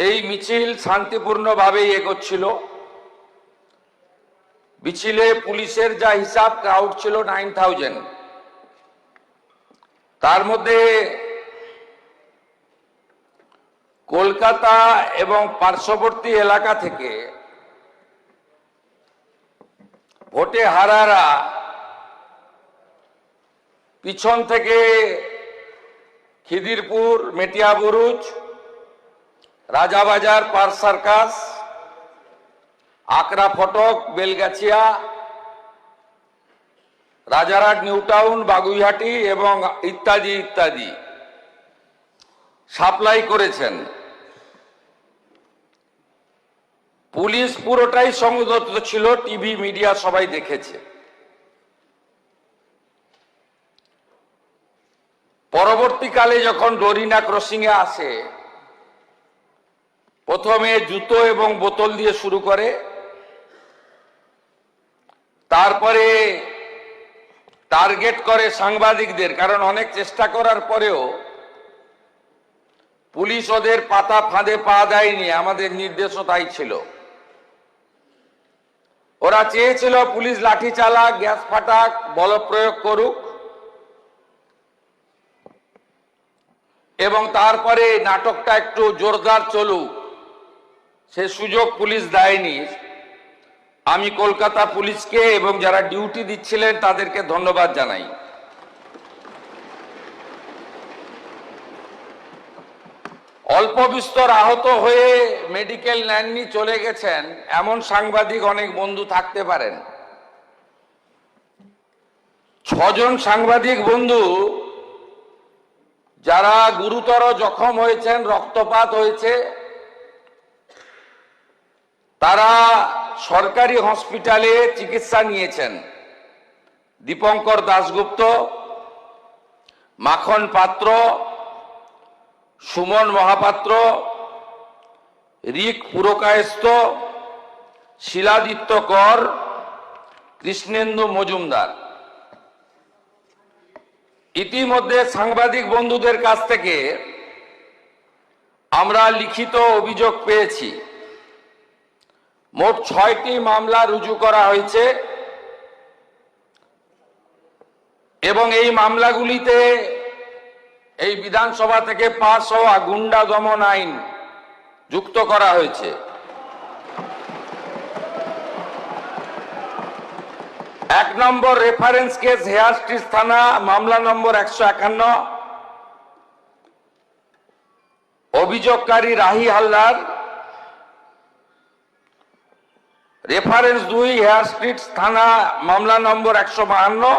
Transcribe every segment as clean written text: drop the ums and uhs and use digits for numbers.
এই মিছিল শান্তিপূর্ণভাবেই এগোচ্ছিল। মিছিলে পুলিশের যা হিসাব ক্রাউড ছিল 9000, তার মধ্যে কলকাতা এবং পার্শ্ববর্তী এলাকা থেকে ভোটে হারারা পিছন থেকে খিদিরপুর, মেটিয়াবুরুজ, রাজাবাজার, পার্ক সার্কাস, আকরা ফটক, বেলগাছিয়া, রাজারহাট, নিউ টাউন, বাগুইহাটি এবং ইত্যাদি ইত্যাদি সাপ্লাই করেছেন। পুলিশ পুরোটাই সংযত ছিল, টিভি মিডিয়া সবাই দেখেছে। পরবর্তীকালে যখন ডোরিনা ক্রসিং এ আসে, প্রথমে জুতো এবং বোতল দিয়ে শুরু করে, তারপরে টার্গেট করে সাংবাদিকদের, কারণ অনেক চেষ্টা করার পরেও পুলিশ ওদের পাতা ফাঁদে পা দেয়নি। আমাদের নির্দেশও তাই ছিল। ওরা চেয়েছিল পুলিশ লাঠি চালাক, গ্যাস ফাটাক, বল প্রয়োগ করুক, এবং তারপরে নাটকটা একটু জোরদার চলুক। সে সুযোগ পুলিশ দেয়নি। আমি কলকাতা পুলিশকে এবং যারা ডিউটি দিচ্ছিলেন তাদেরকে ধন্যবাদ জানাই। অল্প বিস্তর আহত হয়ে মেডিকেল নেননি, চলে গেছেন এমন সাংবাদিক অনেক বন্ধু থাকতে পারেন। 6 জন সাংবাদিক বন্ধু যারা গুরুতর জখম হয়েছেন, রক্তপাত হয়েছে, তারা সরকারি হসপিটালে চিকিৎসা নিয়েছেন। দীপঙ্কর দাশগুপ্ত, মাখন পাত্র, সুমন মহাপাত্র, রিক পুরকায়স্থ, শিলাদিত্য কর, কৃষ্ণেন্দু মজুমদার। ইতিমধ্যে সাংবাদিক বন্ধুদের কাছ থেকে আমরা লিখিত অভিযোগ পেয়েছি। মোট 6টি মামলা রুজু করা হয়েছে এবং এই মামলাগুলিতে এই বিধানসভা থেকে পাস হওয়া গুন্ডা দমন আইন যুক্ত করা হয়েছে। 1 নম্বর রেফারেন্স কেস হেয়ার স্ট্রিট থানা, মামলা নম্বর 151, অভিযোগকারী Rahi Haldar. Reference 2 hare street থানা, মামলা নম্বর 152।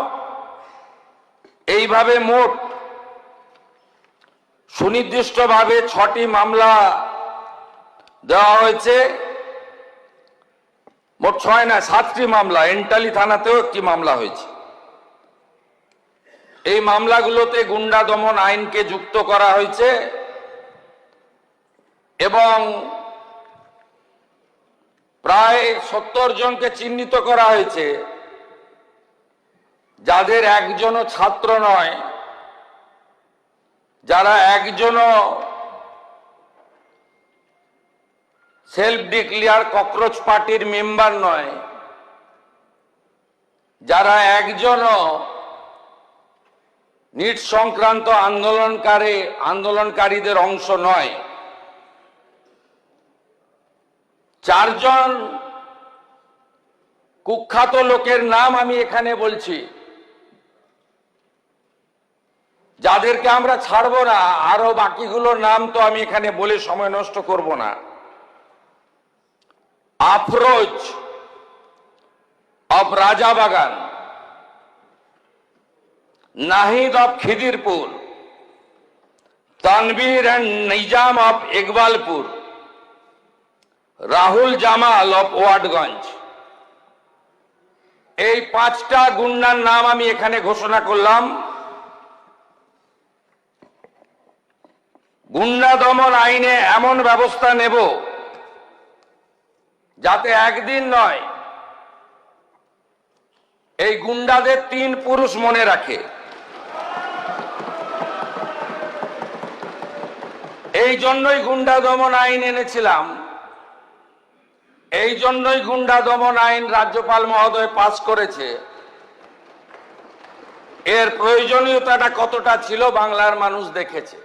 এইভাবে মোট সুনির্দিষ্টভাবে 6টি মামলা দেওয়া হয়েছে। মোট 6 না 7টি মামলা, এন্টালি থানাতেও একটি মামলা হয়েছে। এই মামলাগুলোতে গুন্ডা দমন আইনকে যুক্ত করা হয়েছে এবং প্রায় 70 জনকে চিহ্নিত করা হয়েছে, যাদের একজনও ছাত্র নয়, যারা একজনও সেলফ ডিক্লেয়ার ককরোচ পার্টির মেম্বার নয়, যারা একজনও নিট সংক্রান্ত আন্দোলনকারীদের অংশ নয়। 4 জন কুখ্যাত লোকের নাম আমি এখানে বলছি, যাদেরকে আমরা ছাড়বো না। আরো বাকিগুলোর নাম তো আমি এখানে বলে সময় নষ্ট করব না। Afroz of Rajabagan, Nahid of Khidirpur, Tanvir and Nizam of Iqbalpur, Rahul Jamal of Watgunge. এই 5টা গুন্ডার নাম আমি এখানে ঘোষণা করলাম। গুন্ডা দমন আইনে এমন ব্যবস্থা নেব যাতে একদিন নয়, এই গুন্ডাদের 3 পুরুষ মনে রাখে। এই জন্যই গুন্ডা দমন আইন এনেছিলাম, এই জন্যই গুন্ডা দমন আইন রাজ্যপাল মহোদয় পাস করেছে। এর প্রয়োজনীয়তাটা কতটা ছিল বাংলার মানুষ দেখেছে।